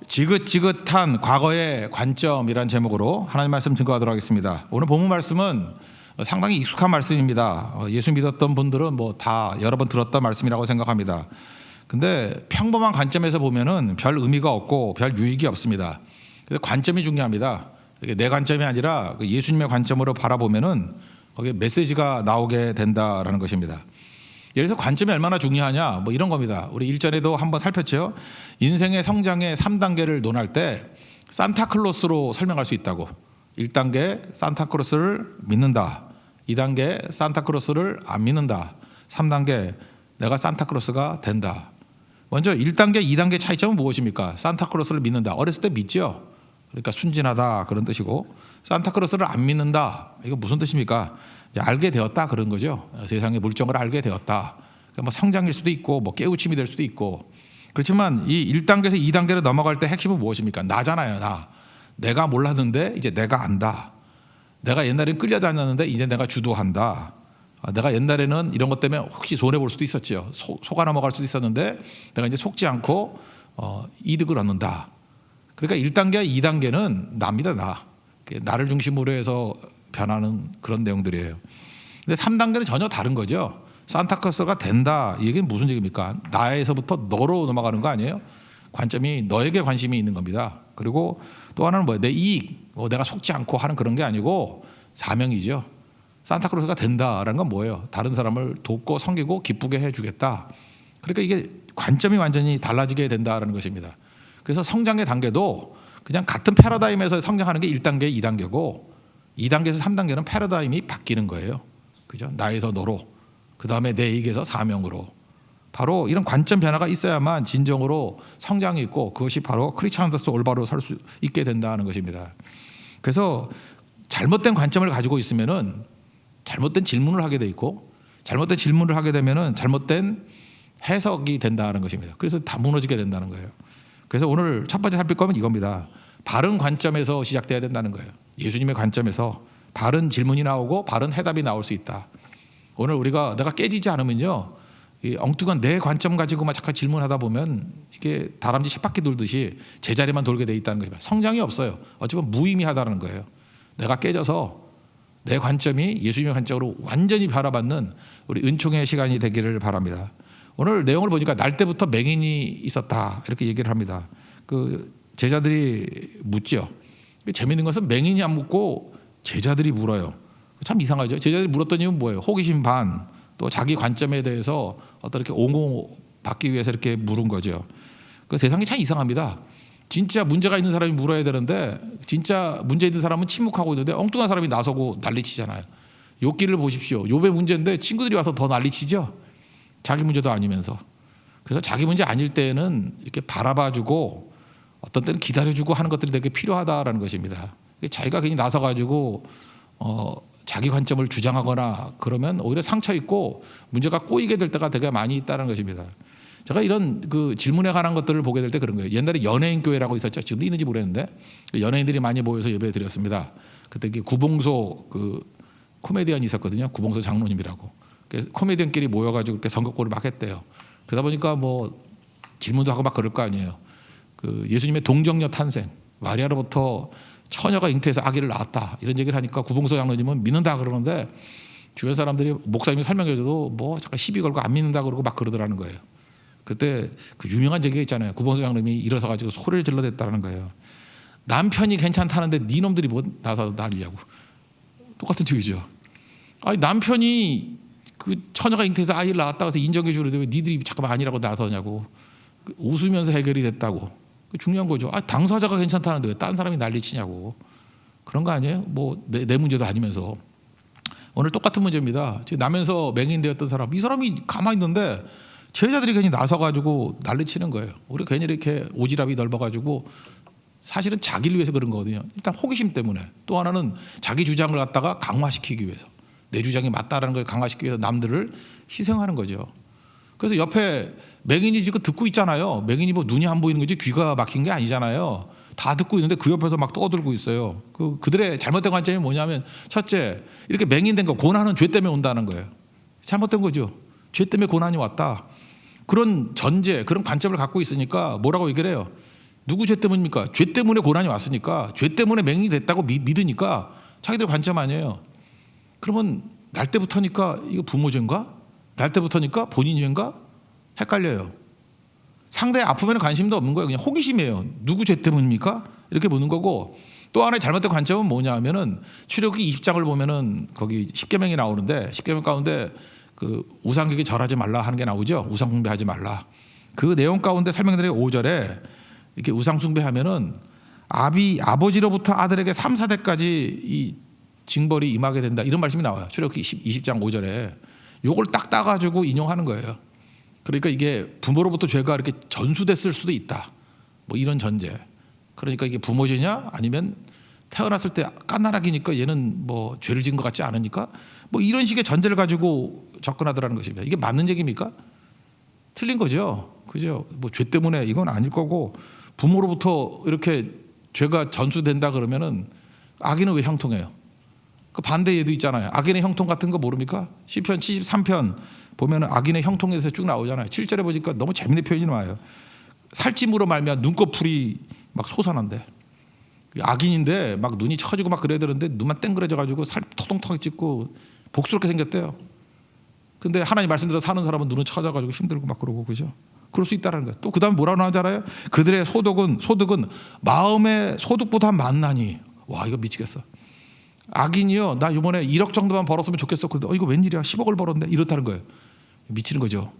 지긋지긋한 과거의 관점이란 제목으로 하나님 말씀 증거하도록 하겠습니다. 오늘 본문 말씀은 상당히 익숙한 말씀입니다. 예수 믿었던 분들은 뭐 다 여러 번 들었던 말씀이라고 생각합니다. 근데 평범한 관점에서 보면은 별 의미가 없고 별 유익이 없습니다. 그래서 관점이 중요합니다. 내 관점이 아니라 예수님의 관점으로 바라보면은 거기에 메시지가 나오게 된다라는 것입니다. 예를 들어서 관점이 얼마나 중요하냐 뭐 이런 겁니다. 우리 일전에도 한번 살폈죠. 인생의 성장의 3단계를 논할 때 산타클로스로 설명할 수 있다고. 1단계 산타클로스를 믿는다. 2단계 산타클로스를 안 믿는다. 3단계 내가 산타클로스가 된다. 먼저 1단계, 2단계 차이점은 무엇입니까? 산타클로스를 믿는다. 어렸을 때 믿죠. 그러니까 순진하다 그런 뜻이고, 산타클로스를 안 믿는다. 이거 무슨 뜻입니까? 이제 알게 되었다 그런 거죠. 세상의 물정을 알게 되었다. 그러니까 뭐 성장일 수도 있고 뭐 깨우침이 될 수도 있고. 그렇지만 이 1단계에서 2단계로 넘어갈 때 핵심은 무엇입니까? 나잖아요. 나. 내가 몰랐는데 이제 내가 안다. 내가 옛날엔 끌려다녔는데 이제 내가 주도한다. 내가 옛날에는 이런 것 때문에 혹시 손해볼 수도 있었죠. 속아 넘어갈 수도 있었는데 내가 이제 속지 않고 이득을 얻는다. 그러니까 1단계와 2단계는 나입니다. 나. 나를 중심으로 해서 변하는 그런 내용들이에요. 근데 3단계는 전혀 다른 거죠. 산타클로스가 된다. 이 얘기는 무슨 얘기입니까? 나에서부터 너로 넘어가는 거 아니에요? 관점이 너에게 관심이 있는 겁니다. 그리고 또 하나는 뭐예요? 내 이익, 내가 속지 않고 하는 그런 게 아니고 사명이죠. 산타클로스가 된다라는 건 뭐예요? 다른 사람을 돕고 섬기고 기쁘게 해주겠다. 그러니까 이게 관점이 완전히 달라지게 된다라는 것입니다. 그래서 성장의 단계도 그냥 같은 패러다임에서 성장하는 게 1단계, 2단계고 2단계에서 3단계는 패러다임이 바뀌는 거예요. 그죠? 나에서 너로, 그 다음에 내 이익에서 사명으로. 바로 이런 관점 변화가 있어야만 진정으로 성장이 있고 그것이 바로 크리스찬으로서 올바로 살 수 있게 된다는 것입니다. 그래서 잘못된 관점을 가지고 있으면은 잘못된 질문을 하게 돼 있고 잘못된 질문을 하게 되면은 잘못된 해석이 된다는 것입니다. 그래서 다 무너지게 된다는 거예요. 그래서 오늘 첫 번째 살필 거면 이겁니다. 바른 관점에서 시작돼야 된다는 거예요. 예수님의 관점에서 바른 질문이 나오고 바른 해답이 나올 수 있다. 오늘 우리가 내가 깨지지 않으면요, 이 엉뚱한 내 관점 가지고만 잠깐 질문하다 보면 이게 다람쥐 쳇바퀴 돌듯이 제자리만 돌게 돼 있다는 거예요. 성장이 없어요. 어찌보면 무의미하다는 거예요. 내가 깨져서 내 관점이 예수님의 관점으로 완전히 바라받는 우리 은총의 시간이 되기를 바랍니다. 오늘 내용을 보니까 날 때부터 맹인이 있었다 이렇게 얘기를 합니다. 그 제자들이 묻죠. 재미있는 것은 맹인이 안 묻고 제자들이 물어요. 참 이상하죠. 제자들이 물었던 이유는 뭐예요? 호기심 반, 또 자기 관점에 대해서 어떤 이렇게 옹호받기 위해서 이렇게 물은 거죠. 그 세상이 참 이상합니다. 진짜 문제가 있는 사람이 물어야 되는데 진짜 문제 있는 사람은 침묵하고 있는데 엉뚱한 사람이 나서고 난리치잖아요. 욥기를 보십시오. 욥의 문제인데 친구들이 와서 더 난리치죠. 자기 문제도 아니면서. 그래서 자기 문제 아닐 때는 이렇게 바라봐주고 어떤 때는 기다려주고 하는 것들이 되게 필요하다라는 것입니다. 자기가 괜히 나서가지고 자기 관점을 주장하거나 그러면 오히려 상처 있고 문제가 꼬이게 될 때가 되게 많이 있다는 것입니다. 제가 이런 그 질문에 관한 것들을 보게 될 때 그런 거예요. 옛날에 연예인 교회라고 있었죠. 지금도 있는지 모르겠는데 연예인들이 많이 모여서 예배 드렸습니다. 그때 구봉소 그 코미디언이 있었거든요. 구봉소 장로님이라고. 그래서 코미디언끼리 모여가지고 그때 선거골을 막 했대요. 그러다 보니까 뭐 질문도 하고 막 그럴 거 아니에요. 그 예수님의 동정녀 탄생, 마리아로부터 처녀가 잉태해서 아기를 낳았다 이런 얘기를 하니까 구봉소 장로님은 믿는다 그러는데 주변 사람들이 목사님이 설명해줘도 뭐 잠깐 시비 걸고 안 믿는다 그러고 막 그러더라는 거예요. 그때 그 유명한 얘기가 있잖아요. 구봉소 장로님이 일어서 가지고 소리를 질러댔다는 거예요. 남편이 괜찮다는데 네 놈들이 뭐 나서 난리냐고. 똑같은 얘기죠. 아니 남편이 그 처녀가 잉태해서 아이를 낳았다고 해서 인정해 주는데 왜 니들이 잠깐만 아니라고 나서냐고. 웃으면서 해결이 됐다고. 중요한 거죠. 당사자가 괜찮다는데 왜 딴 사람이 난리치냐고. 그런 거 아니에요? 뭐 내 문제도 아니면서. 오늘 똑같은 문제입니다. 지금 나면서 맹인 되었던 사람, 이 사람이 가만히 있는데 제자들이 괜히 나서가지고 난리치는 거예요. 우리 괜히 이렇게 오지랖이 넓어가지고 사실은 자기를 위해서 그런 거거든요. 일단 호기심 때문에. 또 하나는 자기 주장을 갖다가 강화시키기 위해서. 내 주장이 맞다라는 걸 강화시키기 위해서 남들을 희생하는 거죠. 그래서 옆에 맹인이 지금 듣고 있잖아요. 맹인이 뭐 눈이 안 보이는 거지 귀가 막힌 게 아니잖아요. 다 듣고 있는데 그 옆에서 막 떠들고 있어요. 그들의 잘못된 관점이 뭐냐면 첫째, 이렇게 맹인된 거 고난은 죄 때문에 온다는 거예요. 잘못된 거죠. 죄 때문에 고난이 왔다. 그런 전제, 그런 관점을 갖고 있으니까 뭐라고 얘기를 해요? 누구 죄 때문입니까? 죄 때문에 고난이 왔으니까, 죄 때문에 맹인이 됐다고 믿으니까 자기들 관점 아니에요. 그러면 날 때부터니까 이거 부모 죄인가? 날 때부터니까 본인 죄인가? 헷갈려요. 상대의 아픔에는 관심도 없는 거예요. 그냥 호기심이에요. 누구 죄 때문입니까? 이렇게 보는 거고, 또 하나의 잘못된 관점은 뭐냐 하면은 출애굽기 20장을 보면은 거기 십계명이 나오는데, 십계명 가운데 그 우상에게 절하지 말라 하는 게 나오죠. 우상 숭배하지 말라. 그 내용 가운데 설명드린 5절에 이렇게 우상 숭배하면은 아버지로부터 아들에게 3, 4대까지 이 징벌이 임하게 된다, 이런 말씀이 나와요. 출애굽기 20장 5절에 요걸 딱 따가지고 인용하는 거예요. 그러니까 이게 부모로부터 죄가 이렇게 전수됐을 수도 있다, 뭐 이런 전제. 그러니까 이게 부모 죄냐 아니면 태어났을 때 깐난아기니까 얘는 뭐 죄를 지은 것 같지 않으니까 뭐 이런 식의 전제를 가지고 접근하더라는 것입니다. 이게 맞는 얘기입니까? 틀린 거죠. 그죠? 뭐 죄 때문에 이건 아닐 거고, 부모로부터 이렇게 죄가 전수된다 그러면은 악인은 왜 형통해요? 그 반대 예도 있잖아요. 악인의 형통 같은 거 모릅니까? 시편 73편 보면은 악인의 형통에 대해서 쭉 나오잖아요. 7절에 보니까 너무 재밌는 표현이 나와요. 살찜으로 말미암아 눈꺼풀이 막 솟아난대. 악인인데 막 눈이 처지고 막 그래야 되는데 눈만 땡그레져 가지고 살 토동토동 찢고 복스럽게 생겼대요. 근데 하나님 말씀대로 사는 사람은 눈은 처져 가지고 힘들고 막 그러고, 그죠? 그럴 수 있다는 거예요. 또 그다음 뭐라고 나오는지 알아요? 그들의 소득은 마음의 소득보다 많나니. 와, 이거 미치겠어. 악인이요, 나 이번에 1억 정도만 벌었으면 좋겠어. 근데 이거 웬일이야, 10억을 벌었네, 이렇다는 거예요. 미치는 거죠.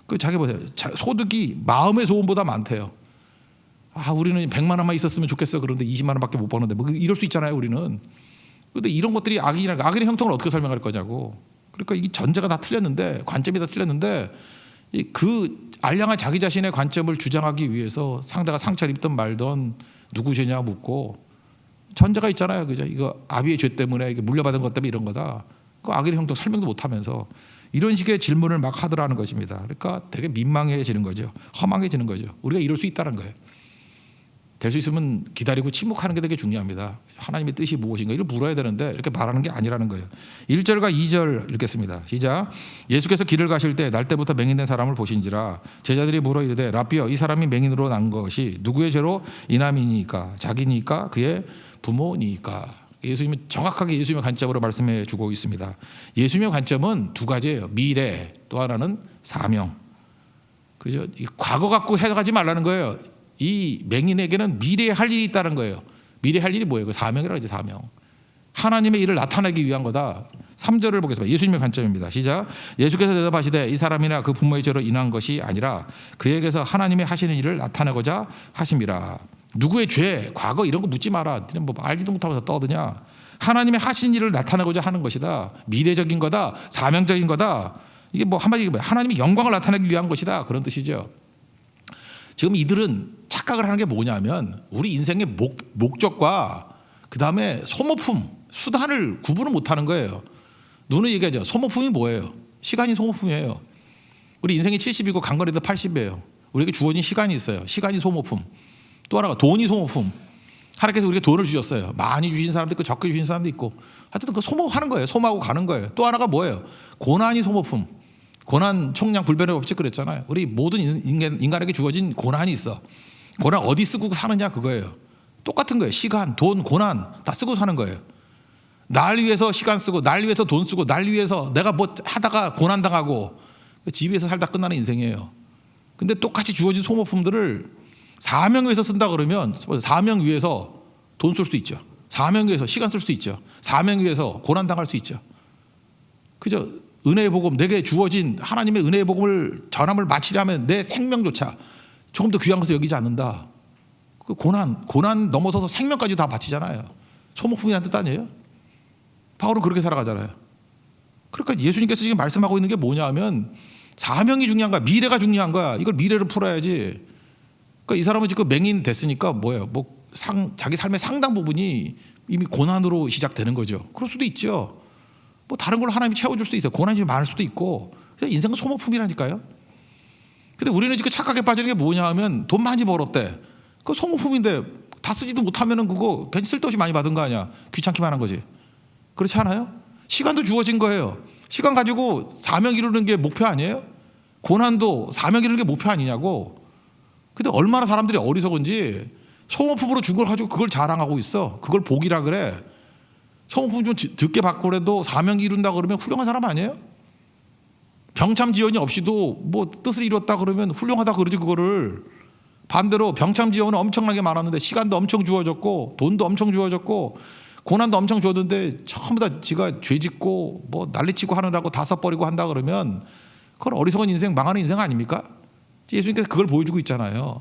그 자기 보세요. 소득이 마음의 소원보다 많대요. 아, 우리는 100만 원만 있었으면 좋겠어. 그런데 20만 원밖에 못 버는데 뭐 이럴 수 있잖아요, 우리는. 근데 이런 것들이 악인의 형통을 어떻게 설명할 거냐고. 그러니까 이 전제가 다 틀렸는데, 관점이 다 틀렸는데, 그 알량한 자기 자신의 관점을 주장하기 위해서 상대가 상처를 입든 말든 누구 죄냐 묻고, 전제가 있잖아요, 그죠? 이거 아비의 죄 때문에, 이게 물려받은 것 때문에 이런 거다. 그 악인의 형통 설명도 못하면서 이런 식의 질문을 막 하더라는 것입니다. 그러니까 되게 민망해지는 거죠. 허망해지는 거죠. 우리가 이럴 수 있다는 거예요. 될 수 있으면 기다리고 침묵하는 게 되게 중요합니다. 하나님의 뜻이 무엇인가 이걸 물어야 되는데 이렇게 말하는 게 아니라는 거예요. 1절과 2절 읽겠습니다. 시작. 예수께서 길을 가실 때 날 때부터 맹인된 사람을 보신지라 제자들이 물어 이르되 라삐여, 이 사람이 맹인으로 난 것이 누구의 죄로 인함이니까? 자기니까 그의 부모니까? 예수님은 정확하게 예수님의 관점으로 말씀해 주고 있습니다. 예수님의 관점은 두 가지예요. 미래, 또 하나는 사명. 그죠? 과거 갖고 해석하지 말라는 거예요. 이 맹인에게는 미래에 할 일이 있다는 거예요. 미래에 할 일이 뭐예요? 그 사명이라고 하죠. 사명. 하나님의 일을 나타내기 위한 거다. 3절을 보겠습니다. 예수님의 관점입니다. 시작. 예수께서 대답하시되 이 사람이나 그 부모의 죄로 인한 것이 아니라 그에게서 하나님의 하시는 일을 나타내고자 하심이라. 누구의 죄, 과거 이런 거 묻지 마라. 뭐 알지도 못하면서 떠드냐. 하나님의 하신 일을 나타내고자 하는 것이다. 미래적인 거다. 사명적인 거다. 이게 뭐 한마디로 뭐예요? 하나님의 영광을 나타내기 위한 것이다. 그런 뜻이죠. 지금 이들은 착각을 하는 게 뭐냐면 우리 인생의 목적과 그 다음에 소모품, 수단을 구분을 못하는 거예요. 누누이 얘기하죠. 소모품이 뭐예요? 시간이 소모품이에요. 우리 인생이 70이고 강건해도 80이에요. 우리에게 주어진 시간이 있어요. 시간이 소모품. 또 하나가 돈이 소모품. 하나님께서 우리에게 돈을 주셨어요. 많이 주신 사람도 있고 적게 주신 사람도 있고. 하여튼 그 소모하는 거예요. 소모하고 가는 거예요. 또 하나가 뭐예요? 고난이 소모품. 고난 총량 불변의 법칙 그랬잖아요. 우리 모든 인간에게 주어진 고난이 있어. 고난 어디 쓰고 사느냐 그거예요. 똑같은 거예요. 시간, 돈, 고난 다 쓰고 사는 거예요. 날 위해서 시간 쓰고 날 위해서 돈 쓰고 날 위해서 내가 뭐 하다가 고난 당하고 집에서 살다 끝나는 인생이에요. 근데 똑같이 주어진 소모품들을 사명 위해서 쓴다 그러면 사명 위해서 돈 쓸 수 있죠. 사명 위해서 시간 쓸 수 있죠. 사명 위해서 고난 당할 수 있죠. 그죠? 은혜의 복음, 내게 주어진 하나님의 은혜의 복음을 전함을 마치려면 내 생명조차 조금 더 귀한 것을 여기지 않는다. 그 고난 넘어서서 생명까지 다 바치잖아요. 소모품이라는 뜻 아니에요? 바울은 그렇게 살아가잖아요. 그러니까 예수님께서 지금 말씀하고 있는 게 뭐냐 하면 사명이 중요한 거야. 미래가 중요한 거야. 이걸 미래로 풀어야지. 그러니까 이 사람은 지금 맹인 됐으니까 뭐예요? 자기 삶의 상당 부분이 이미 고난으로 시작되는 거죠. 그럴 수도 있죠. 뭐 다른 걸로 하나님이 채워줄 수도 있어요. 고난이 많을 수도 있고. 인생은 소모품이라니까요. 근데 우리는 지금 착각에 빠지는 게 뭐냐 하면 돈 많이 벌었대. 그거 소모품인데 다 쓰지도 못하면은 그거 괜히 쓸데없이 많이 받은 거 아니야. 귀찮기만 한 거지. 그렇지 않아요? 시간도 주어진 거예요. 시간 가지고 사명 이루는 게 목표 아니에요? 고난도 사명 이루는 게 목표 아니냐고. 근데 얼마나 사람들이 어리석은지 소모품으로 준 걸 가지고 그걸 자랑하고 있어. 그걸 복이라 그래. 소모품 좀 적게 받고 그래도 사명 이룬다 그러면 훌륭한 사람 아니에요? 병참 지원이 없이도 뭐 뜻을 이뤘다 그러면 훌륭하다 그러지. 그거를 반대로 병참 지원은 엄청나게 많았는데 시간도 엄청 주어졌고 돈도 엄청 주어졌고 고난도 엄청 줬는데 전부 다 지가 죄짓고 뭐 난리치고 하느라고 다 써버리고 한다 그러면 그건 어리석은 인생, 망하는 인생 아닙니까? 예수님께서 그걸 보여주고 있잖아요.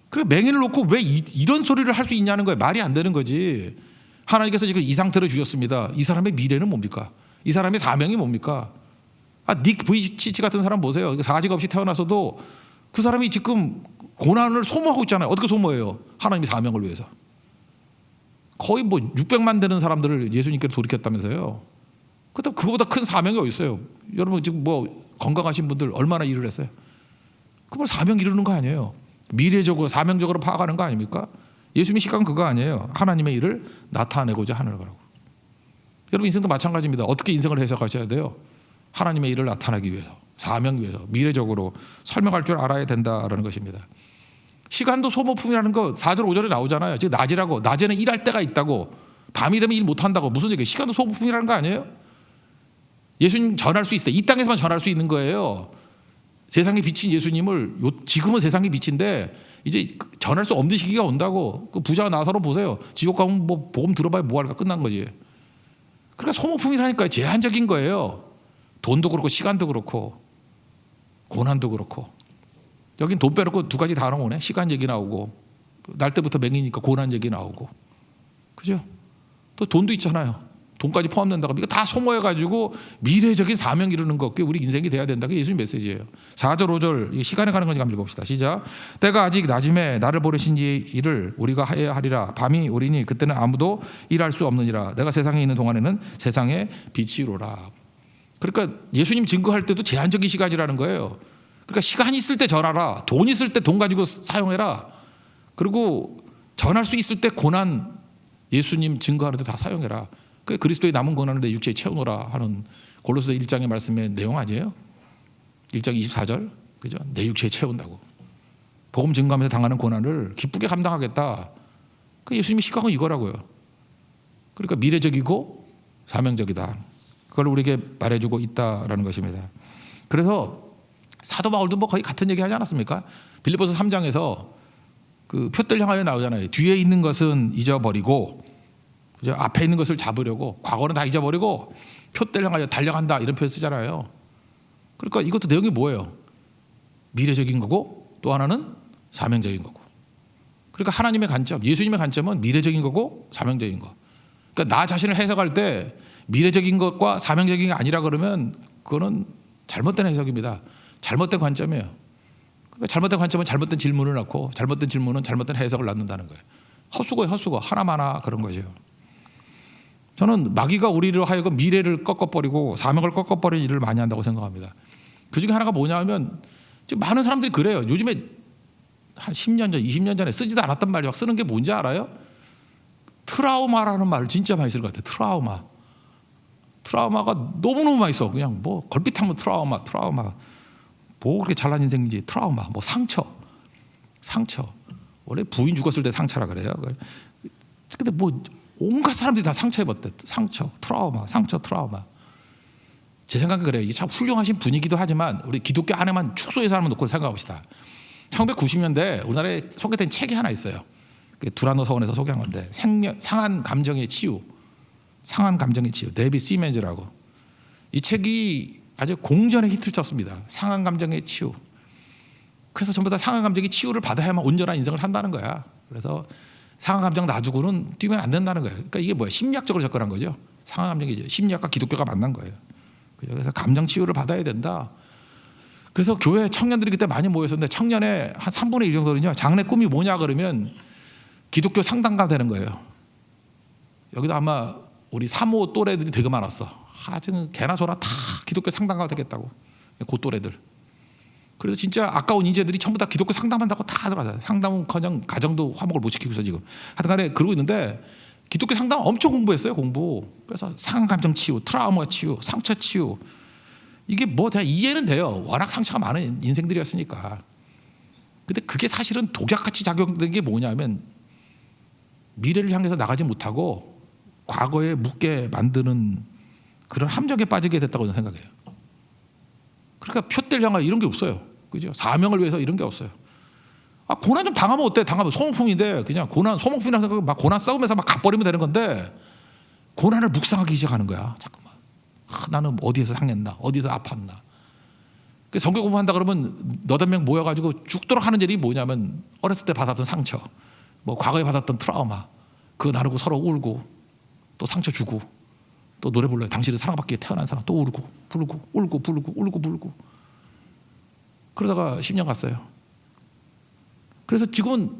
그래 맹인을 놓고 왜 이런 소리를 할 수 있냐는 거예요. 말이 안 되는 거지. 하나님께서 지금 이 상태를 주셨습니다. 이 사람의 미래는 뭡니까? 이 사람의 사명이 뭡니까? 닉 부이치치 같은 사람 보세요. 사직 없이 태어나서도 그 사람이 지금 고난을 소모하고 있잖아요. 어떻게 소모해요? 하나님의 사명을 위해서. 거의 뭐 600만 되는 사람들을 예수님께 돌이켰다면서요. 그렇다면 그거보다 큰 사명이 어디 있어요? 여러분 지금 뭐 건강하신 분들 얼마나 일을 했어요? 그걸 사명 이루는 거 아니에요. 미래적으로 사명적으로 파악하는 거 아닙니까? 예수님의 시각은 그거 아니에요. 하나님의 일을 나타내고자 하는 거라고. 여러분 인생도 마찬가지입니다. 어떻게 인생을 해석하셔야 돼요? 하나님의 일을 나타내기 위해서, 사명 위해서 미래적으로 설명할 줄 알아야 된다라는 것입니다. 시간도 소모품이라는 거 4절 5절에 나오잖아요. 즉 낮이라고. 낮에는 일할 때가 있다고. 밤이 되면 일 못한다고. 무슨 얘기예요? 시간도 소모품이라는 거 아니에요? 예수님 전할 수 있을 때 이 땅에서만 전할 수 있는 거예요. 세상에 비친 예수님을 지금은 세상의 빛인데 이제 전할 수 없는 시기가 온다고. 그 부자 나사로 보세요. 지옥 가면 뭐 복음 들어봐야 뭐 할까 끝난 거지. 그러니까 소모품이라니까요. 제한적인 거예요. 돈도 그렇고 시간도 그렇고 고난도 그렇고. 여긴 돈 빼놓고 두 가지 다 나오네. 시간 얘기 나오고 날 때부터 맹이니까 고난 얘기 나오고. 그죠? 또 돈도 있잖아요. 돈까지 포함된다고. 이거 다 소모해가지고 미래적인 사명 이루는 것. 그게 우리 인생이 돼야 된다. 그게 예수님 메시지예요. 4절 5절 시간에 가는 거니까 한번 읽어봅시다. 시작. 때가 아직 낮음에 나를 보내신 일을 우리가 해야 하리라. 밤이 오리니 그때는 아무도 일할 수 없느니라. 내가 세상에 있는 동안에는 세상의 빛이로라. 그러니까 예수님 증거할 때도 제한적인 시간이라는 거예요. 그러니까 시간이 있을 때 전하라. 돈 있을 때 돈 가지고 사용해라. 그리고 전할 수 있을 때 고난 예수님 증거하는 데 다 사용해라. 그 그리스도의 남은 고난을 내 육체에 채우노라 하는 골로새 1장의 말씀의 내용 아니에요? 1장 24절. 그죠? 내 육체에 채운다고. 복음 증거하면서 당하는 고난을 기쁘게 감당하겠다. 그 예수님의 시각은 이거라고요. 그러니까 미래적이고 사명적이다. 그걸 우리에게 말해주고 있다라는 것입니다. 그래서 사도 바울도 뭐 거의 같은 얘기 하지 않았습니까? 빌립보서 3장에서 그 표들 향하여 나오잖아요. 뒤에 있는 것은 잊어버리고 그죠? 앞에 있는 것을 잡으려고 과거는 다 잊어버리고 표들 향하여 달려간다 이런 표현 쓰잖아요. 그러니까 이것도 내용이 뭐예요? 미래적인 거고 또 하나는 사명적인 거고. 그러니까 하나님의 관점, 예수님의 관점은 미래적인 거고 사명적인 거. 그러니까 나 자신을 해석할 때 미래적인 것과 사명적인 게 아니라 그러면 그거는 잘못된 해석입니다. 잘못된 관점이에요. 그러니까 잘못된 관점은 잘못된 질문을 낳고 잘못된 질문은 잘못된 해석을 낳는다는 거예요. 헛수고예요, 헛수고. 하나마나 그런 거죠. 저는 마귀가 우리로 하여금 미래를 꺾어버리고 사명을 꺾어버리는 일을 많이 한다고 생각합니다. 그중에 하나가 뭐냐면 지금 많은 사람들이 그래요. 요즘에 한 10년 전, 20년 전에 쓰지도 않았던 말 막 쓰는 게 뭔지 알아요? 트라우마라는 말을 진짜 많이 쓰는 것 같아요. 트라우마. 트라우마가 너무너무 많이 써. 그냥 뭐 걸핏하면 트라우마. 뭐 그렇게 잘난 인생인지 트라우마. 뭐 상처. 원래 부인 죽었을 때 상처라 그래요. 근데 뭐 온갖 사람들이 다 상처 입었대. 상처, 트라우마. 제 생각은 그래요. 이게 참 훌륭하신 분이기도 하지만 우리 기독교 안에만 축소해서 하면 놓고 생각해봅시다. 1990년대 우리나라에 소개된 책이 하나 있어요. 두란노 서원에서 소개한 건데 상한 감정의 치유. 데비 시멘즈라고. 이 책이 아주 공전의 히트를 쳤습니다. 상한 감정의 치유. 그래서 전부 다 상한 감정의 치유를 받아야만 온전한 인생을 산다는 거야. 그래서 상한 감정 놔두고는 뛰면 안 된다는 거예요. 그러니까 이게 뭐야? 심리학적으로 접근한 거죠. 상한 감정이죠. 심리학과 기독교가 만난 거예요. 그래서 감정 치유를 받아야 된다. 그래서 교회 청년들이 그때 많이 모였었는데 청년의 한 3분의 1 정도는요. 장래 꿈이 뭐냐 그러면 기독교 상담가 되는 거예요. 여기도 아마 우리 3호 또래들이 되게 많았어. 아주 개나 소나 다 기독교 상담가 되겠다고. 그 또래들. 그래서 진짜 아까운 인재들이 전부 다 기독교 상담한다고 다 들어가요. 상담은커녕 가정도 화목을 못 시키고 있어 지금. 하여튼간에 그러고 있는데 기독교 상담 엄청 공부했어요. 공부. 그래서 상한 감정 치유, 트라우마 치유, 상처 치유. 이게 뭐 다 이해는 돼요. 워낙 상처가 많은 인생들이었으니까. 근데 그게 사실은 독약같이 작용된 게 뭐냐면 미래를 향해서 나가지 못하고 과거에 묻게 만드는 그런 함정에 빠지게 됐다고 저는 생각해요. 그러니까 표대를 향한 이런 게 없어요. 그죠? 사명을 위해서 이런 게 없어요. 아, 고난 좀 당하면 어때? 당하면 소모품인데 그냥 고난, 소모품이라고 생각하고 막 고난 싸우면서 막 갚버리면 되는 건데 고난을 묵상하기 시작하는 거야. 잠깐만. 나는 어디에서 상했나? 어디에서 아팠나? 성경 공부한다 그러면 너댓 명 모여가지고 죽도록 하는 일이 뭐냐면 어렸을 때 받았던 상처, 뭐 과거에 받았던 트라우마, 그거 나누고 서로 울고 또 상처 주고 또 노래 불러요. 당신은 사랑받기에 태어난 사람 또 울고 불고 울고 불고 울고 불고 그러다가 10년 갔어요. 그래서 지금은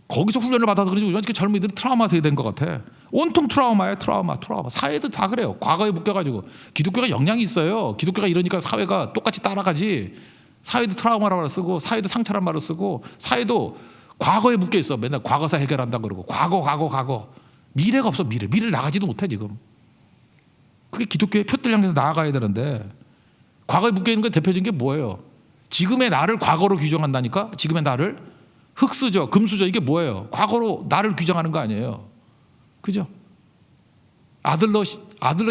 거기서 훈련을 받아서 그런지 이렇게 젊은이들은 트라우마 세대인 것 같아. 온통 트라우마예요. 트라우마. 사회도 다 그래요. 과거에 묶여가지고. 기독교가 영향이 있어요. 기독교가 이러니까 사회가 똑같이 따라가지. 사회도 트라우마라고 말을 쓰고 사회도 상처란 말을 쓰고 사회도 과거에 묶여 있어. 맨날 과거사 해결한다 그러고 과거. 미래가 없어. 미래를 나가지도 못해 지금. 그게 기독교의 표들 향해서 나아가야 되는데 과거에 묶여 있는 게 대표적인 게 뭐예요? 지금의 나를 과거로 규정한다니까. 지금의 나를 흙수저, 금수저 이게 뭐예요? 과거로 나를 규정하는 거 아니에요? 그죠? 아들러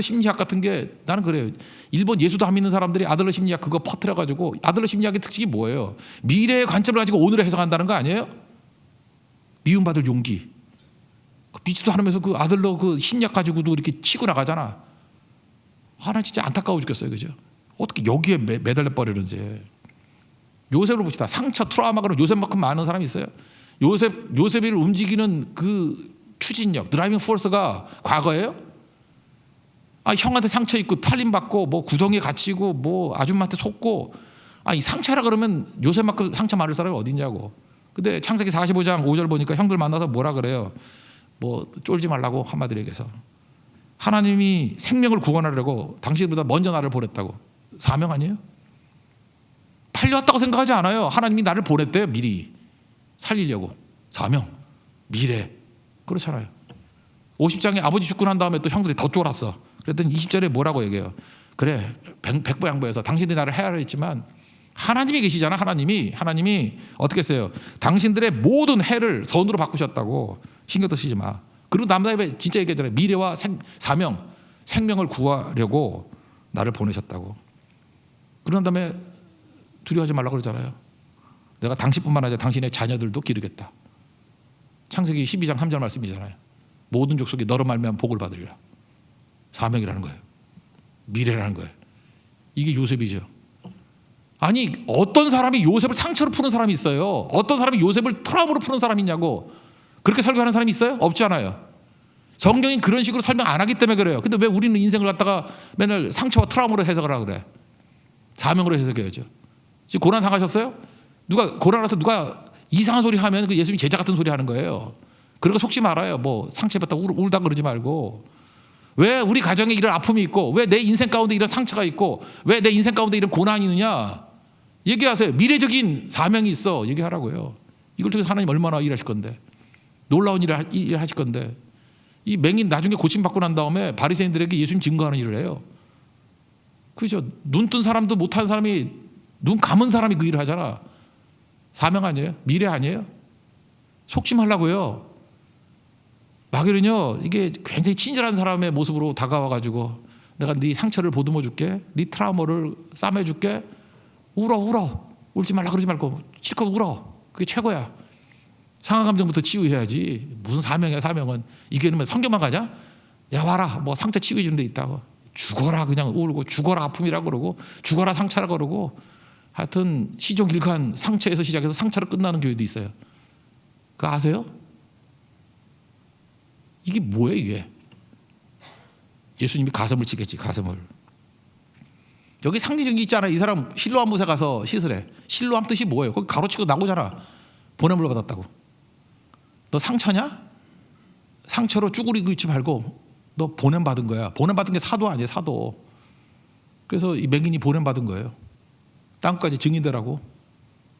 심리학 같은 게 나는 그래요. 일본 예수도 안 믿는 사람들이 아들러 심리학 그거 퍼뜨려가지고 아들러 심리학의 특징이 뭐예요? 미래의 관점을 가지고 오늘을 해석한다는 거 아니에요? 미움받을 용기. 믿지도 않으면서 그 아들러 그 심리학 가지고도 이렇게 치고 나가잖아. 나 진짜 안타까워 죽겠어요. 그죠? 어떻게 여기에 매달려 버리는지. 요셉을 봅시다. 상처, 트라우마가 요셉만큼 많은 사람이 있어요? 요셉을 움직이는 그 추진력, 드라이빙 포스가 과거예요? 형한테 상처 입고 팔림받고 뭐 구덩이에 갇히고 뭐 아줌마한테 속고 이 상처라 그러면 요셉만큼 상처 많을 사람이 어디 있냐고. 근데 창세기 45장 5절 보니까 형들 만나서 뭐라 그래요? 뭐 쫄지 말라고 한마디로 얘기해서 하나님이 생명을 구원하려고 당신보다 먼저 나를 보냈다고. 사명 아니에요? 팔려왔다고 생각하지 않아요. 하나님이 나를 보냈대요. 미리 살리려고. 사명, 미래. 그렇잖아요. 50장에 아버지 죽고 난 다음에 또 형들이 더 쫄았어. 그랬더니 20절에 뭐라고 얘기해요? 그래, 백보양보해서 당신들이 나를 해하려 했지만 하나님이 계시잖아. 하나님이 어떻게 했어요? 당신들의 모든 해를 선으로 바꾸셨다고. 신경도 쓰지 마. 그리고 남자에 진짜 얘기하잖아요. 미래와 사명, 생명을 구하려고 나를 보내셨다고. 그런 다음에 두려워하지 말라고 그러잖아요. 내가 당신뿐만 아니라 당신의 자녀들도 기르겠다. 창세기 12장 3절 말씀이잖아요. 모든 족속이 너로 말미암아 복을 받으리라. 사명이라는 거예요. 미래라는 거예요. 이게 요셉이죠. 아니 어떤 사람이 요셉을 상처로 푸는 사람이 있어요? 어떤 사람이 요셉을 트라우마로 푸는 사람이 있냐고. 그렇게 설교하는 사람이 있어요? 없잖아요. 성경이 그런 식으로 설명 안 하기 때문에 그래요. 근데 왜 우리는 인생을 갖다가 맨날 상처와 트라우마로 해석을 하라 그래? 사명으로 해석해야죠. 지금 고난 당하셨어요? 고난 와서 누가 이상한 소리 하면 그 예수님 제자 같은 소리 하는 거예요. 그러고 속지 말아요. 뭐 상처받다 울다 그러지 말고. 왜 우리 가정에 이런 아픔이 있고 왜 내 인생 가운데 이런 상처가 있고 왜 내 인생 가운데 이런 고난이 있느냐 얘기하세요. 미래적인 사명이 있어. 얘기하라고요. 이걸 통해서 하나님 얼마나 일하실 건데 놀라운 일을 하실 건데 이 맹인 나중에 고침받고 난 다음에 바리새인들에게 예수님 증거하는 일을 해요. 그렇죠. 눈 뜬 사람도 못한 사람이 눈 감은 사람이 그 일을 하잖아. 사명 아니에요? 미래 아니에요? 속심하려고요. 마귀는요 이게 굉장히 친절한 사람의 모습으로 다가와가지고 내가 네 상처를 보듬어 줄게, 네 트라우마를 싸매 줄게. 울어 울지 말라 그러지 말고 실컷 울어. 그게 최고야. 상한 감정부터 치유해야지. 무슨 사명이야? 사명은 이게 성경만 가자. 야 와라 뭐 상처 치유해 주는 데 있다고. 죽어라 그냥 울고 죽어라 아픔이라고 그러고 죽어라 상처라고 그러고 하여튼 시종일관 상처에서 시작해서 상처로 끝나는 교회도 있어요. 그거 아세요? 이게 뭐예요 이게? 예수님이 가슴을 치겠지. 가슴을. 여기 상징적인 게 있잖아요. 이 사람 실로암 못에 가서 씻으래. 실로암 뜻이 뭐예요? 거기 가로치고 나오잖아. 보냄을 받았다고. 너 상처냐? 상처로 쭈구리고 있지 말고 너 보냄 받은 거야. 보냄 받은 게 사도 아니에요. 사도. 그래서 이 맹인이 보냄 받은 거예요. 땅까지 증인되라고.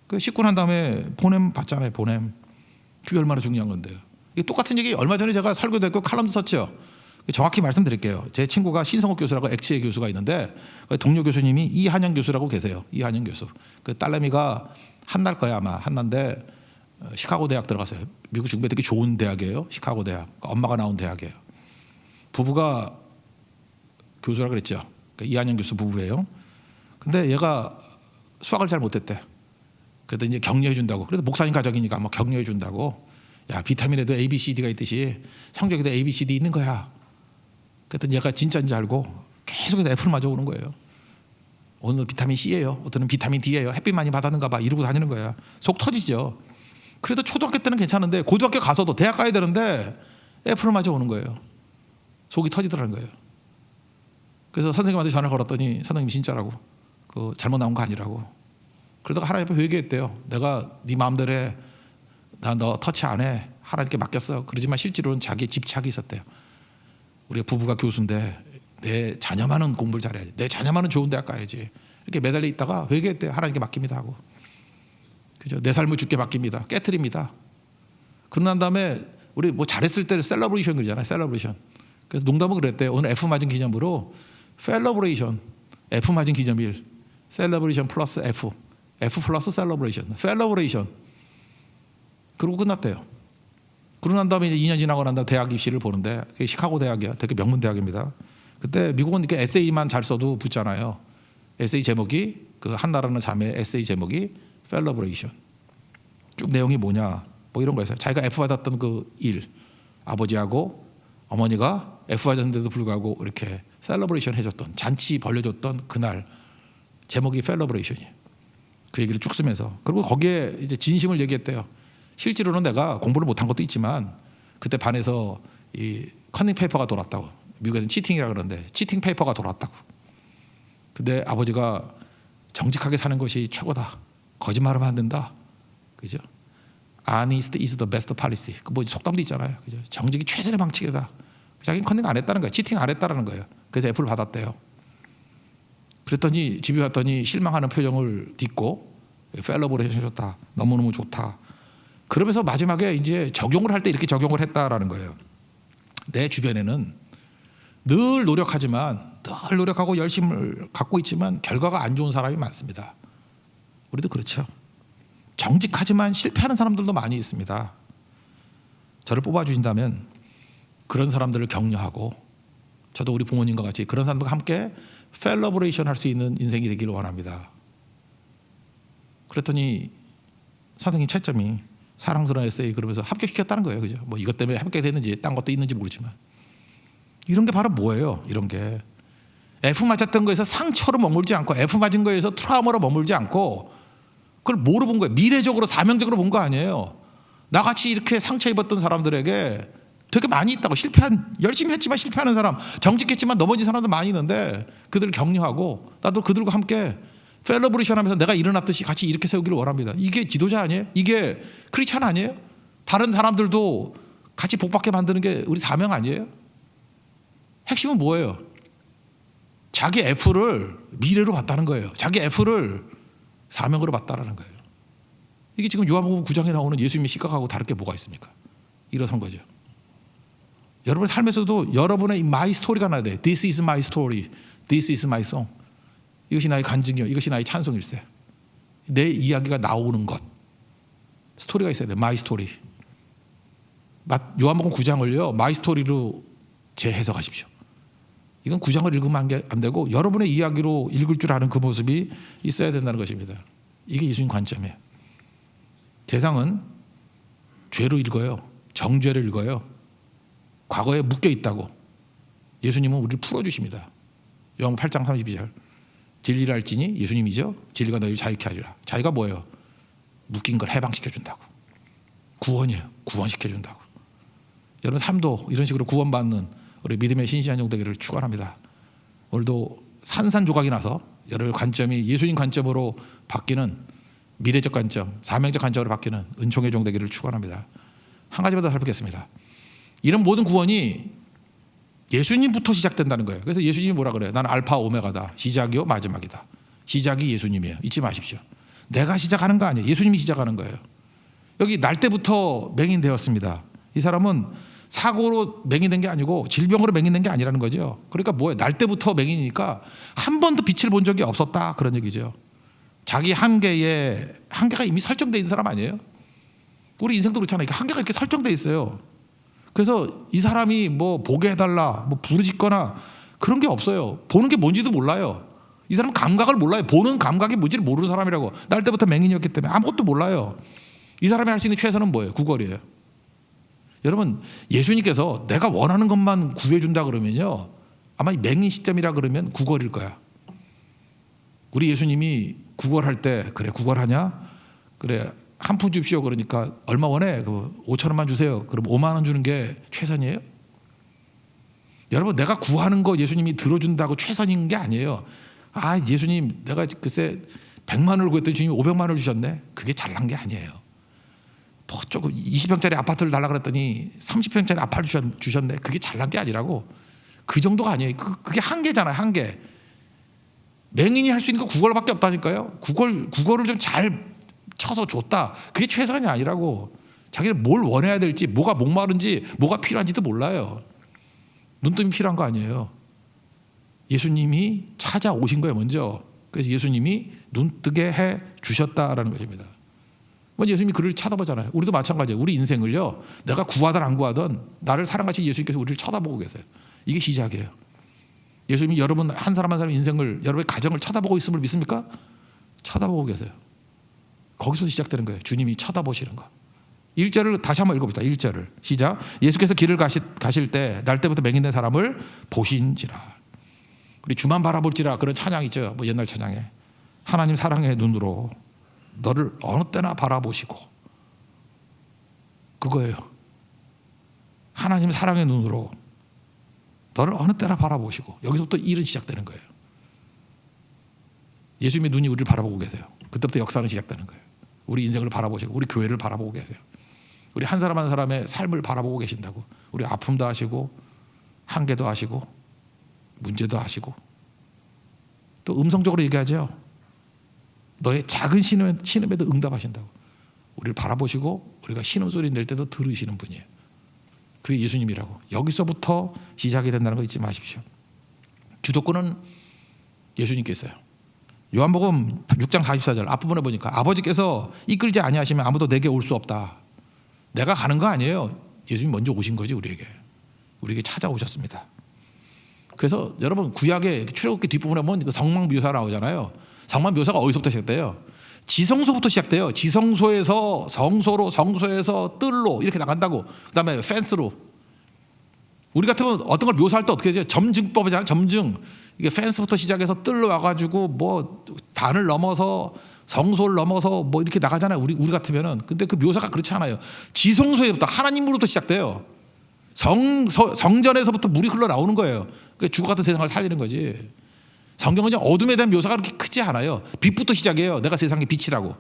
그 씻고 난 다음에 보냄 받잖아요. 보냄. 그게 얼마나 중요한 건데요. 이게 똑같은 얘기 얼마 전에 제가 설교도 했고 칼럼도 썼죠. 정확히 말씀드릴게요. 제 친구가 신성욱 교수라고 엑치의 교수가 있는데 동료 교수님이 이한영 교수라고 계세요. 이한영 교수. 그 딸내미가 한나일 거야 아마. 한나인데 시카고 대학 들어갔어요. 미국 중부에 되게 좋은 대학이에요. 시카고 대학. 엄마가 나온 대학이에요. 부부가 교수라 그랬죠. 이한영 교수 부부예요. 근데 얘가 수학을 잘 못했대. 그래도 이제 격려해 준다고. 그래도 목사님 가족이니까 뭐 격려해 준다고. 야, 비타민에도 A, B, C, D가 있듯이 성적에도 A, B, C, D 있는 거야. 그랬더니 얘가 진짜인 줄 알고 계속해서 F를 맞아 오는 거예요. 오늘 비타민 C예요. 어떤 비타민 D예요. 햇빛 많이 받았는가 봐. 이러고 다니는 거야. 속 터지죠. 그래도 초등학교 때는 괜찮은데 고등학교 가서도 대학 가야 되는데 F를 맞아 오는 거예요. 속이 터지더라는 거예요. 그래서 선생님한테 전화 걸었더니 선생님 진짜라고. 그 잘못 나온 거 아니라고. 그러다가 하나님 앞에 회개했대요. 내가 네 마음대로 해. 나 너 터치 안 해. 하나님께 맡겼어. 그러지만 실제로는 자기의 집착이 있었대요. 우리 부부가 교수인데 내 자녀만은 공부를 잘해야지. 내 자녀만은 좋은 대학 가야지. 이렇게 매달려 있다가 회개했대요. 하나님께 맡깁니다 하고. 그죠? 내 삶을 주께 맡깁니다. 깨트립니다. 그러고 난 다음에 우리 뭐 잘했을 때는 셀러브레이션 그러잖아요. 셀러브레이션. 그래서 농담은 그랬대요. 오늘 F 맞은 기념으로 펠러브레이션. F 맞은 기념일. 셀러브레이션 플러스 F. F 플러스 셀러브레이션. 펠러브레이션. 그러고 끝났대요. 그러고 난 다음에 이제 2년 지나고 난 다음에 대학 입시를 보는데 그게 시카고 대학이야. 되게 명문 대학입니다. 그때 미국은 이렇게 에세이만 잘 써도 붙잖아요. 에세이 제목이 그 한나라는 자매 에세이 제목이 펠러브레이션. 쭉 내용이 뭐냐 뭐 이런 거였어요. 자기가 F 받았던 그 일, 아버지하고 어머니가 F 받았는데도 불구하고 이렇게 셀러브레이션 해줬던 잔치 벌려줬던 그날 제목이 펠러브레이션이에요. 그 얘기를 쭉 쓰면서 그리고 거기에 이제 진심을 얘기했대요. 실제로는 내가 공부를 못한 것도 있지만 그때 반에서 이 커닝 페이퍼가 돌았다고. 미국에서는 치팅이라 그러는데 치팅 페이퍼가 돌았다고. 근데 아버지가 정직하게 사는 것이 최고다. 거짓말하면 안 된다. 그죠? Honest is the best policy. 그 뭐 속담도 있잖아요. 그죠? 정직이 최선의 방책이다. 자기는 커닝 안 했다는 거예요. 치팅 안 했다는 거예요. 그래서 F를 받았대요. 그랬더니 집에 왔더니 실망하는 표정을 딛고 펠러브레이션 해줬다. 너무너무 좋다. 그러면서 마지막에 이제 적용을 할 때 이렇게 적용을 했다라는 거예요. 내 주변에는 늘 노력하지만 늘 노력하고 열심을 갖고 있지만 결과가 안 좋은 사람이 많습니다. 우리도 그렇죠. 정직하지만 실패하는 사람들도 많이 있습니다. 저를 뽑아주신다면 그런 사람들을 격려하고 저도 우리 부모님과 같이 그런 사람들과 함께 펠러브레이션 할 수 있는 인생이 되기를 원합니다. 그랬더니 선생님 채점이 사랑스러운 에세이 그러면서 합격시켰다는 거예요. 그죠? 뭐 이것 때문에 합격됐는지 딴 것도 있는지 모르지만 이런 게 바로 뭐예요? 이런 게 F 맞았던 거에서 상처로 머물지 않고 F 맞은 거에서 트라우마로 머물지 않고 그걸 뭐로 본 거예요? 미래적으로 사명적으로 본 거 아니에요. 나같이 이렇게 상처 입었던 사람들에게 되게 많이 있다고. 열심히 했지만 실패하는 사람, 정직했지만 넘어진 사람도 많이 있는데 그들을 격려하고 나도 그들과 함께 펠러브레이션 하면서 내가 일어났듯이 같이 이렇게 세우기를 원합니다. 이게 지도자 아니에요? 이게 크리스찬 아니에요? 다른 사람들도 같이 복받게 만드는 게 우리 사명 아니에요? 핵심은 뭐예요? 자기 F를 미래로 봤다는 거예요. 자기 F를 사명으로 봤다는 거예요. 이게 지금 요한복음 9장에 나오는 예수님의 시각하고 다를 게 뭐가 있습니까? 일어선 거죠. 여러분 삶에서도 여러분의 마이 스토리가 나야 돼요. This is my story. This is my song. 이것이 나의 간증이요. 이것이 나의 찬송일세. 내 이야기가 나오는 것. 스토리가 있어야 돼요. 마이 스토리. 요한복음 9장을요. 마이 스토리로 재해석하십시오. 이건 9장을 읽으면 안 되고 여러분의 이야기로 읽을 줄 아는 그 모습이 있어야 된다는 것입니다. 이게 예수님 관점이에요. 세상은 죄로 읽어요. 정죄를 읽어요. 과거에 묶여 있다고. 예수님은 우리를 풀어주십니다. 요한복음 8장 32절. 진리를 알지니 예수님이죠. 진리가 너희를 자유케 하리라. 자유가 뭐예요? 묶인 걸 해방시켜준다고. 구원이에요. 구원시켜준다고. 여러분 삶도 이런 식으로 구원받는 우리 믿음의 신실한 종 되기를 축원합니다. 오늘도 산산조각이 나서 여러분 관점이 예수님 관점으로 바뀌는 미래적 관점, 사명적 관점으로 바뀌는 은총의 종 되기를 축원합니다. 한 가지만 더 살펴보겠습니다. 이런 모든 구원이 예수님부터 시작된다는 거예요. 그래서 예수님이 뭐라 그래요? 나는 알파 오메가다. 시작이요 마지막이다. 시작이 예수님이에요. 잊지 마십시오. 내가 시작하는 거 아니에요. 예수님이 시작하는 거예요. 여기 날 때부터 맹인되었습니다. 이 사람은 사고로 맹인된 게 아니고 질병으로 맹인된 게 아니라는 거죠. 그러니까 뭐예요? 날 때부터 맹인이니까 한 번도 빛을 본 적이 없었다 그런 얘기죠. 자기 한계가 이미 설정되어 있는 사람 아니에요? 우리 인생도 그렇잖아요. 한계가 이렇게 설정되어 있어요. 그래서 이 사람이 뭐 보게 해달라, 뭐 부르짖거나 그런 게 없어요. 보는 게 뭔지도 몰라요. 이 사람은 감각을 몰라요. 보는 감각이 뭔지를 모르는 사람이라고. 날 때부터 맹인이었기 때문에 아무것도 몰라요. 이 사람이 할 수 있는 최선은 뭐예요? 구걸이에요. 여러분, 예수님께서 내가 원하는 것만 구해준다 그러면요, 아마 맹인 시점이라 그러면 구걸일 거야. 우리 예수님이 구걸할 때, 그래 구걸하냐? 그래 한 푼 줍시오. 그러니까 얼마 원해? 5,000원만 주세요. 그럼 5만 원 주는 게 최선이에요? 여러분, 내가 구하는 거 예수님이 들어준다고 최선인 게 아니에요. 아, 예수님 내가 글쎄 100만 원을 구했더니 주님이 500만 원을 주셨네. 그게 잘난 게 아니에요. 뭐 조금 20평짜리 아파트를 달라 그랬더니 30평짜리 아파트를 주셨네. 그게 잘난 게 아니라고. 그 정도가 아니에요. 그게 한계잖아요. 한계. 맹인이 할 수 있는 거 구걸밖에 없다니까요. 구걸을 좀 잘 쳐서 줬다. 그게 최선이 아니라고. 자기는 뭘 원해야 될지, 뭐가 목마른지, 뭐가 필요한지도 몰라요. 눈뜨미 필요한 거 아니에요. 예수님이 찾아오신 거예요, 먼저. 그래서 예수님이 눈뜨게 해 주셨다라는 것입니다. 예수님이 그를 쳐다보잖아요. 우리도 마찬가지예요. 우리 인생을요, 내가 구하든 안 구하든 나를 사랑하신 예수님께서 우리를 쳐다보고 계세요. 이게 시작이에요. 예수님이 여러분 한 사람 한 사람 인생을, 여러분의 가정을 쳐다보고 있음을 믿습니까? 쳐다보고 계세요. 거기서 시작되는 거예요. 주님이 쳐다보시는 거. 1절을 다시 한번 읽어봅시다. 1절을 시작. 예수께서 길을 가실 때 날 때부터 맹인된 사람을 보신지라. 우리 주만 바라볼지라 그런 찬양 있죠. 뭐 옛날 찬양에 하나님 사랑의 눈으로 너를 어느 때나 바라보시고, 그거예요. 하나님 사랑의 눈으로 너를 어느 때나 바라보시고. 여기서부터 일은 시작되는 거예요. 예수님의 눈이 우리를 바라보고 계세요. 그때부터 역사는 시작되는 거예요. 우리 인생을 바라보시고 우리 교회를 바라보고 계세요. 우리 한 사람 한 사람의 삶을 바라보고 계신다고. 우리 아픔도 아시고 한계도 아시고 문제도 아시고, 또 음성적으로 얘기하죠. 너의 작은 신음에도 응답하신다고. 우리를 바라보시고 우리가 신음소리 낼 때도 들으시는 분이에요. 그게 예수님이라고. 여기서부터 시작이 된다는 거 잊지 마십시오. 주도권은 예수님께 있어요. 요한복음 6장 44절 앞부분에 보니까 아버지께서 이끌지 아니하시면 아무도 내게 올 수 없다. 내가 가는 거 아니에요. 예수님이 먼저 오신 거지. 우리에게 찾아오셨습니다. 그래서 여러분, 구약의 출애굽기 뒷부분에 보면 성막 묘사 나오잖아요. 성막 묘사가 어디서부터 시작돼요? 지성소부터 시작돼요. 지성소에서 성소로, 성소에서 뜰로 이렇게 나간다고. 그다음에 펜스로. 우리 같으면 어떤 걸 묘사할 때 어떻게 해요? 점증법이잖아요. 점증. 이게 펜스부터 시작해서 뜰로 와가지고 뭐 단을 넘어서 성소를 넘어서 뭐 이렇게 나가잖아요. 우리 같으면은. 근데 그 묘사가 그렇지 않아요. 지성소에부터 하나님으로부터 시작돼요. 성전에서부터 물이 흘러나오는 거예요. 주고 같은 세상을 살리는 거지. 성경은 어둠에 대한 묘사가 그렇게 크지 않아요. 빛부터 시작해요. 내가 세상의 빛이라고.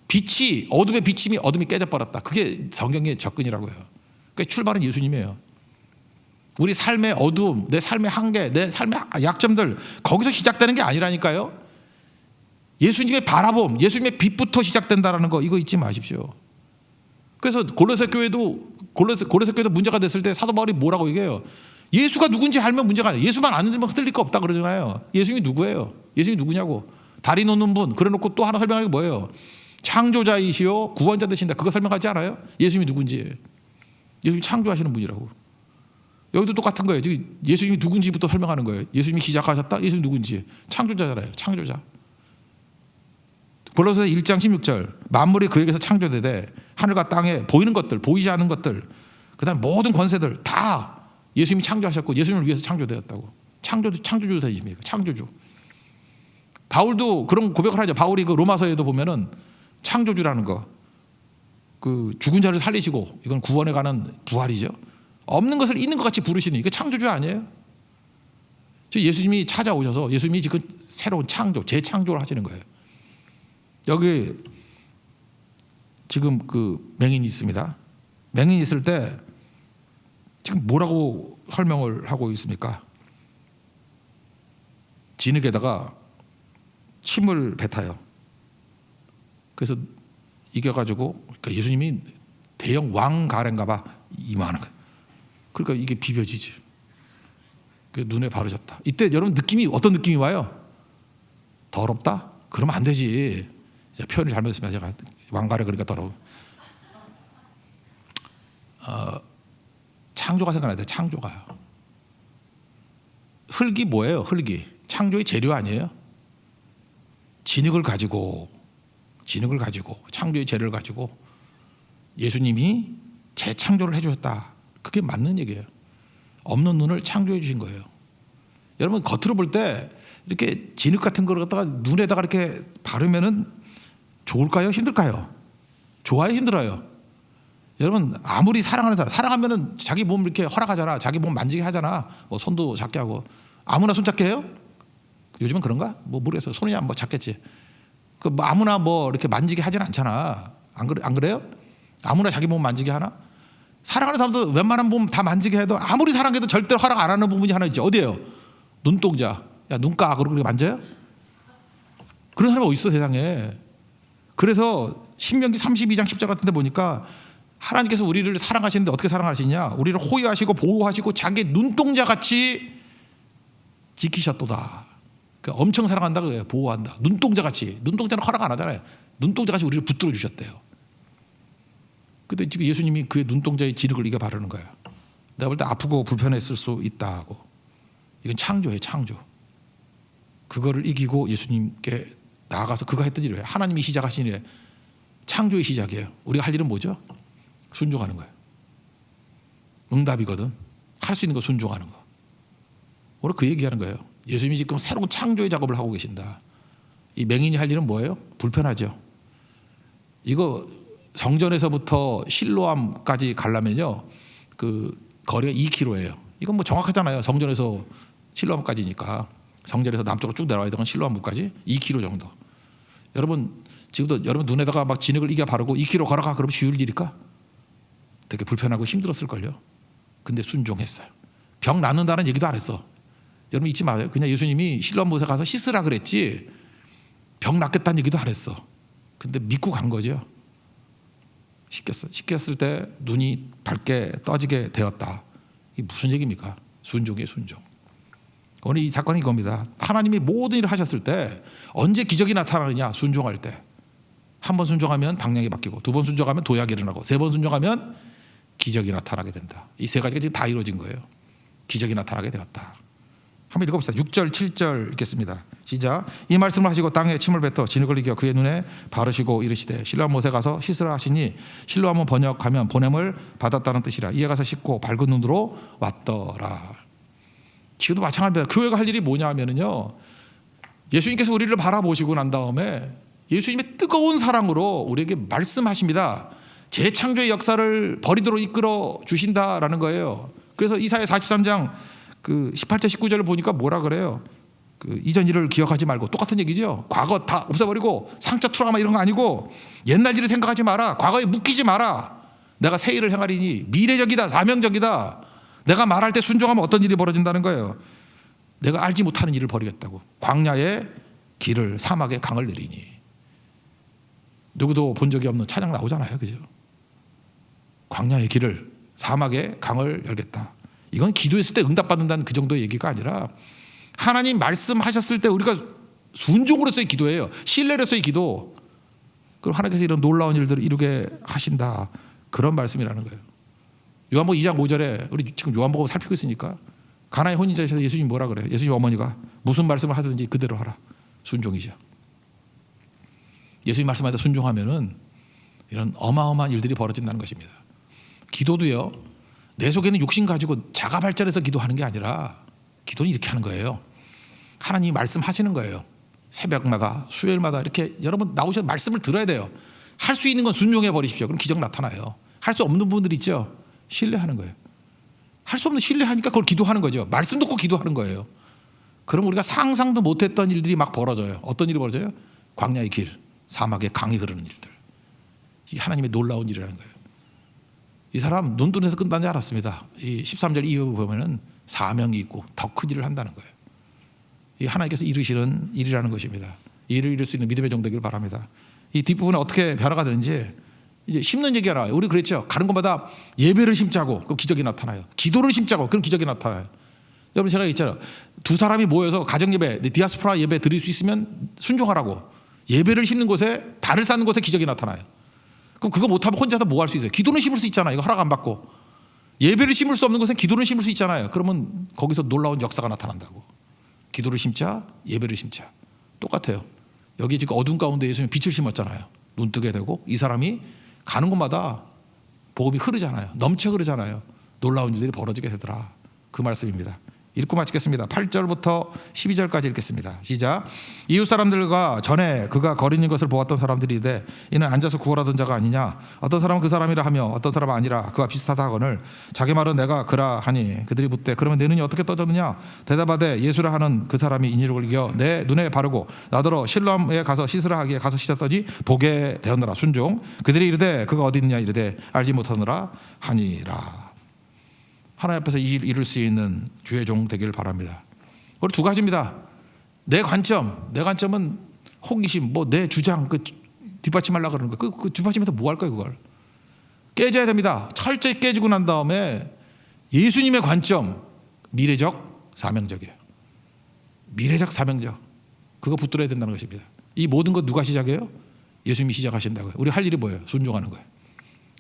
빛이, 어둠의 비침이 어둠이 깨져버렸다. 그게 성경의 접근이라고요. 그러니까 출발은 예수님이에요. 우리 삶의 어둠, 내 삶의 한계, 내 삶의 약점들, 거기서 시작되는 게 아니라니까요. 예수님의 바라봄, 예수님의 빛부터 시작된다는 거, 이거 잊지 마십시오. 그래서 골로새 교회도 문제가 됐을 때 사도 바울이 뭐라고 얘기해요? 예수가 누군지 알면 문제가 아니에요. 예수만 아는데 흔들릴 거 없다 그러잖아요. 예수님이 누구예요? 예수님이 누구냐고. 다리 놓는 분, 그래놓고 또 하나 설명하는 게 뭐예요? 창조자이시오 구원자 되신다. 그거 설명하지 않아요? 예수님이 누군지. 예수님이 창조하시는 분이라고. 여기도 똑같은 거예요. 지금 예수님이 누군지부터 설명하는 거예요. 예수님이 시작하셨다? 예수님이 누군지. 창조자잖아요. 창조자. 골로새 1장 16절 만물이 그에게서 창조되되 하늘과 땅에 보이는 것들, 보이지 않는 것들, 그다음 모든 권세들 다 예수님이 창조하셨고 예수님을 위해서 창조되었다고. 창조주 되십니까? 창조주. 바울도 그런 고백을 하죠. 바울이 그 로마서에도 보면은 창조주라는 거, 그 죽은 자를 살리시고, 이건 구원에 가는 부활이죠. 없는 것을 있는 것 같이 부르시니 이거 창조주 아니에요? 예수님이 찾아오셔서 예수님이 지금 새로운 창조, 재창조를 하시는 거예요. 여기 지금 그 맹인이 있습니다. 맹인이 있을 때 지금 뭐라고 설명을 하고 있습니까? 진흙에다가 침을 뱉어요. 그래서 이겨가지고, 그러니까 예수님이 대형 왕가래인가 봐. 이만한 거. 그러니까 이게 비벼지지. 그 눈에 바르졌다. 이때 여러분 느낌이 어떤 느낌이 와요? 더럽다? 그러면 안 되지. 표현을 잘못했습니다. 제가 왕가래 그러니까 더러워. 창조가 생각나야 돼. 창조가. 흙이 뭐예요? 흙이 창조의 재료 아니에요? 진흙을 가지고 창조의 재료를 가지고 예수님이 재창조를 해주셨다. 그게 맞는 얘기예요. 없는 눈을 창조해 주신 거예요. 여러분 겉으로 볼 때 이렇게 진흙 같은 걸 갖다가 눈에다가 이렇게 바르면은 좋을까요? 힘들까요? 좋아요? 힘들어요? 여러분 아무리 사랑하는 사람, 사랑하면은 자기 몸 이렇게 허락하잖아. 자기 몸 만지게 하잖아. 뭐 손도 작게 하고. 아무나 손 작게 해요? 요즘은 그런가? 뭐 모르겠어요. 손이 뭐 작겠지. 그 뭐 아무나 뭐 이렇게 만지게 하진 않잖아. 안 그래요? 아무나 자기 몸 만지게 하나? 사랑하는 사람도 웬만한 몸 다 만지게 해도 아무리 사랑해도 절대 허락 안 하는 부분이 하나 있지. 어디예요? 눈동자. 야 눈가 그러고 만져요? 그런 사람이 어디 있어 세상에. 그래서 신명기 32장 10절 같은 데 보니까 하나님께서 우리를 사랑하시는데 어떻게 사랑하시냐? 우리를 호의하시고 보호하시고 자기 눈동자 같이 지키셨도다. 그러니까 엄청 사랑한다 그래요. 보호한다. 눈동자 같이. 눈동자는 허락 안 하잖아요. 눈동자 같이 우리를 붙들어 주셨대요. 근데 지금 예수님이 그의 눈동자의 진흙을 이겨 바르는 거야. 내가 볼 때 아프고 불편했을 수 있다고. 이건 창조예요, 창조. 그거를 이기고 예수님께 나아가서 그가 했던 일이에요. 하나님이 시작하신 일이에요. 창조의 시작이에요. 우리가 할 일은 뭐죠? 순종하는 거예요. 응답이거든. 할 수 있는 거 순종하는 거. 오늘 그 얘기하는 거예요. 예수님이 지금 새로운 창조의 작업을 하고 계신다. 이 맹인이 할 일은 뭐예요? 불편하죠. 이거 성전에서부터 실로암까지 가려면요, 그 거리가 2km예요. 이건 뭐 정확하잖아요. 성전에서 실로암까지니까 성전에서 남쪽으로 쭉 내려와야 되는 실로암까지 2km 정도. 여러분 지금도 여러분 눈에다가 막 진흙을 이겨 바르고 2km 걸어가 그러면 쉬울 일일까? 되게 불편하고 힘들었을 걸요. 근데 순종했어요. 병 낫는다는 얘기도 안 했어. 여러분 잊지 마세요. 그냥 예수님이 실로암 못에 가서 씻으라 그랬지 병 낫겠다는 얘기도 안 했어. 근데 믿고 간 거죠. 씻겼을 때 눈이 밝게 떠지게 되었다. 이게 무슨 얘기입니까? 순종이에요, 순종. 오늘 이 사건이 이겁니다. 하나님이 모든 일을 하셨을 때 언제 기적이 나타나느냐? 순종할 때. 한 번 순종하면 방향이 바뀌고, 두 번 순종하면 도약이 일어나고, 세 번 순종하면 기적이 나타나게 된다. 이 세 가지가 지금 다 이루어진 거예요. 기적이 나타나게 되었다. 한번 읽어봅시다. 6절 7절 읽겠습니다. 시작. 이 말씀을 하시고 땅에 침을 뱉어 진흙을 이겨 그의 눈에 바르시고 이르시되 실로암 못에 가서 씻으라 하시니 실로암은 번역하면 보냄을 받았다는 뜻이라. 이에 가서 씻고 밝은 눈으로 왔더라. 지금도 마찬가지입니다. 교회가 할 일이 뭐냐 하면요, 예수님께서 우리를 바라보시고 난 다음에 예수님의 뜨거운 사랑으로 우리에게 말씀하십니다. 재창조의 역사를 버리도록 이끌어 주신다라는 거예요. 그래서 이사야 43장 그 18절 19절을 보니까 뭐라 그래요? 그 이전 일을 기억하지 말고, 똑같은 얘기죠. 과거 다 없애버리고 상처 트라우마 이런 거 아니고 옛날 일을 생각하지 마라. 과거에 묶이지 마라. 내가 새 일을 행하리니 미래적이다, 사명적이다. 내가 말할 때 순종하면 어떤 일이 벌어진다는 거예요. 내가 알지 못하는 일을 벌이겠다고. 광야의 길을 사막의 강을 내리니. 누구도 본 적이 없는 찬양 나오잖아요, 그죠? 광야의 길을 사막의 강을 열겠다. 이건 기도했을 때 응답받는다는 그 정도의 얘기가 아니라 하나님 말씀하셨을 때 우리가 순종으로서의 기도예요. 신뢰로서의 기도. 그럼 하나님께서 이런 놀라운 일들을 이루게 하신다. 그런 말씀이라는 거예요. 요한복음 2장 5절에 우리 지금 요한복음 살피고 있으니까 가나의 혼인자에서 예수님이 뭐라 그래요? 예수님 어머니가 무슨 말씀을 하든지 그대로 하라. 순종이죠. 예수님 말씀하다 순종하면은 이런 어마어마한 일들이 벌어진다는 것입니다. 기도도요, 내 속에는 욕심 가지고 자가 발전해서 기도하는 게 아니라 기도는 이렇게 하는 거예요. 하나님이 말씀하시는 거예요. 새벽마다 수요일마다 이렇게 여러분 나오셔서 말씀을 들어야 돼요. 할 수 있는 건 순종해 버리십시오. 그럼 기적 나타나요. 할 수 없는 분들 있죠. 신뢰하는 거예요. 할 수 없는 신뢰하니까 그걸 기도하는 거죠. 말씀 듣고 기도하는 거예요. 그럼 우리가 상상도 못했던 일들이 막 벌어져요. 어떤 일이 벌어져요? 광야의 길, 사막의 강이 흐르는 일들. 이게 하나님의 놀라운 일이라는 거예요. 이 사람 눈뜨면서 끝난 줄 알았습니다. 이 13절 이후 보면은 사명이 있고 더 큰 일을 한다는 거예요. 이 하나님께서 이루시는 일이라는 것입니다. 이 일을 이룰 수 있는 믿음의 정도이길 바랍니다. 이 뒷부분에 어떻게 변화가 되는지 이제 심는 얘기가 나와요. 우리 그랬죠. 가는 곳마다 예배를 심자고 그럼 기적이 나타나요. 기도를 심자고 그럼 기적이 나타나요. 여러분 제가 있잖아요. 두 사람이 모여서 가정 예배, 디아스포라 예배 드릴 수 있으면 순종하라고. 예배를 심는 곳에 단을 쌓는 곳에 기적이 나타나요. 그럼 그거 못하면 혼자서 뭐 할 수 있어요? 기도는 심을 수 있잖아요. 이거 허락 안 받고. 예배를 심을 수 없는 곳에 기도는 심을 수 있잖아요. 그러면 거기서 놀라운 역사가 나타난다고. 기도를 심자, 예배를 심자. 똑같아요. 여기 지금 어둠 가운데 예수님이 빛을 심었잖아요. 눈 뜨게 되고 이 사람이 가는 곳마다 복음이 흐르잖아요. 넘쳐 흐르잖아요. 놀라운 일들이 벌어지게 되더라. 그 말씀입니다. 읽고 마치겠습니다. 8절부터 12절까지 읽겠습니다. 시작. 이웃 사람들과 전에 그가 거리는 것을 보았던 사람들이되 이는 앉아서 구걸하던 자가 아니냐. 어떤 사람은 그 사람이라 하며 어떤 사람은 아니라 그와 비슷하다 하거늘 자기 말은 내가 그라 하니 그들이 묻되 그러면 내 눈이 어떻게 떠졌느냐. 대답하되 예수라 하는 그 사람이 인위록을 이겨 내 눈에 바르고 나더러 실로암에 가서 씻으라 하기에 가서 씻었더니 보게 되었느라. 순종. 그들이 이르되 그가 어디 있느냐 이르되 알지 못하느라 하니라. 하나님 앞에서 이룰 수 있는 주의 종 되기를 바랍니다. 우리 두 가지입니다. 내 관점은 호기심, 뭐 내 주장, 그 뒷받침하려고 그러는 거. 그 뒷받침해서 뭐 할 거예요, 그걸? 깨져야 됩니다. 철저히 깨지고 난 다음에 예수님의 관점, 미래적, 사명적이에요. 미래적, 사명적. 그거 붙들어야 된다는 것입니다. 이 모든 것 누가 시작해요? 예수님이 시작하신다고요. 우리 할 일이 뭐예요? 순종하는 거예요.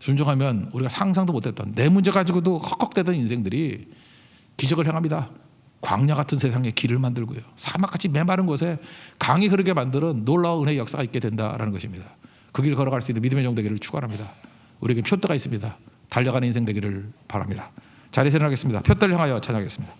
순종하면 우리가 상상도 못했던 내 문제 가지고도 헉헉대던 인생들이 기적을 행합니다. 광야 같은 세상에 길을 만들고요. 사막같이 메마른 곳에 강이 흐르게 만드는 놀라운 은혜의 역사가 있게 된다라는 것입니다. 그 길 걸어갈 수 있는 믿음의 종 되기를 축원합니다. 우리에게 표대가 있습니다. 달려가는 인생 되기를 바랍니다. 자리에서 일어나겠습니다. 표대를 향하여 찬양하겠습니다.